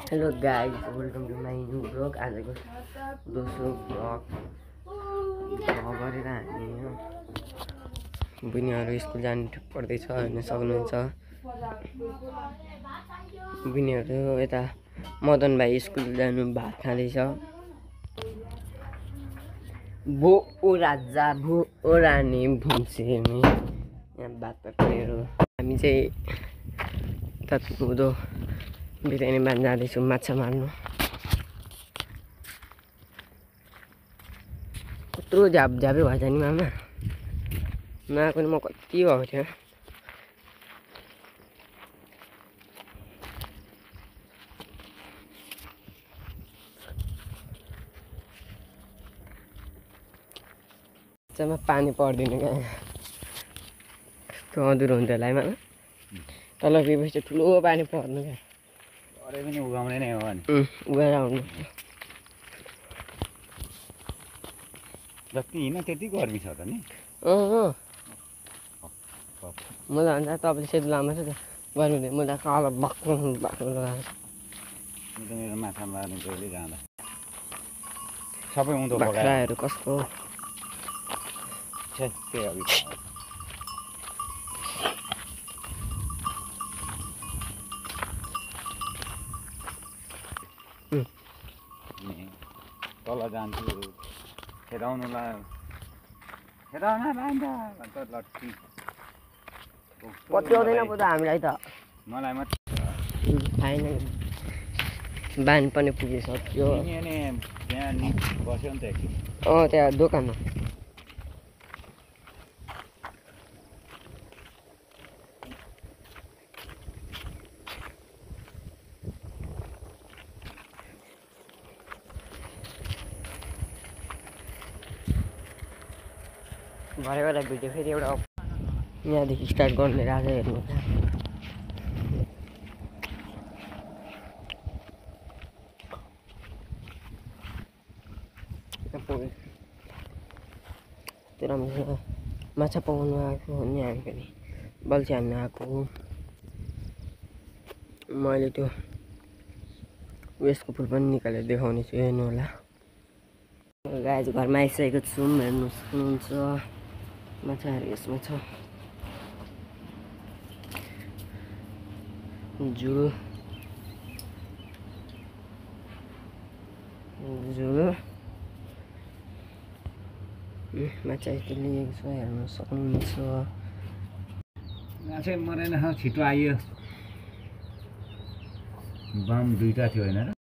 Hello guys, welcome to my new blog. आजको दोस्रो blog गरेर हामी बुनियाहरू स्कुल जानु पर्दैछ हेर्न सक्नुहुन्छ। बुनियाहरू यता मदन भाइ स्कुल जानु भात खाँदैछ। भो ओ राजा भो ओ रानी भुम्सेनी यहाँ भात पकाएर हामी चाहिँ तत्कुदो बिर्यानी बाँध जाँदैछु माछा मार्नु। कत्रो झापझापै भएछ नि मामा, नआएको नि म कति भएको थियो। माछामा पानी पर्दैन क्या, यस्तो अधुरो हुन्छ होला है मामा। तल गएपछि ठुलो पानी पर्नु क्या, अरे पनि उगाउने नै हो नि, उगाएर आउनु। जति हिँड्न त्यति गर्मी छ त नि। मलाई भन्छ तपाईँले सेतो लामा छ त गर्मी, म त कालो बाक्लो बाक्लो लगाएको छु। मेरो माछा मार्ने जहिले जाँदा सबै उँधो बाख्राहरू कसको त्यही अघि तल जान्छु खेदाउनुलाई, खेदाउन लान्छ भन्छ लट्ठी पत्याउँदैन पो त हामीलाई त। मलाई मात्रै फाइनल बान पनि पुगिसक्यो। त्यहाँ नि बस्यो नि त एकछिन। त्यहाँ दोकानमा भरेबाट भिडियो फेरि एउटा यहाँदेखि स्टार्ट गर्ने राजा हेर्नु। तर माछा पकाउनु आएको हो नि, हामी पनि बल्छी हान्नु आएको हो। मैले त्यो उयसको फुल पनि निकालेर देखाउने छु, हेर्नु होला। गाइज घरमा आइसकेको छु, हेर्नु सक्नुहुन्छ माछाहरू यसमा छ। झुल माछा यस्तो लिएको छ, हेर्नु सक्नुहुन्छ। माछै मरेन, छिटो आइयो। बम दुईटा थियो होइन र।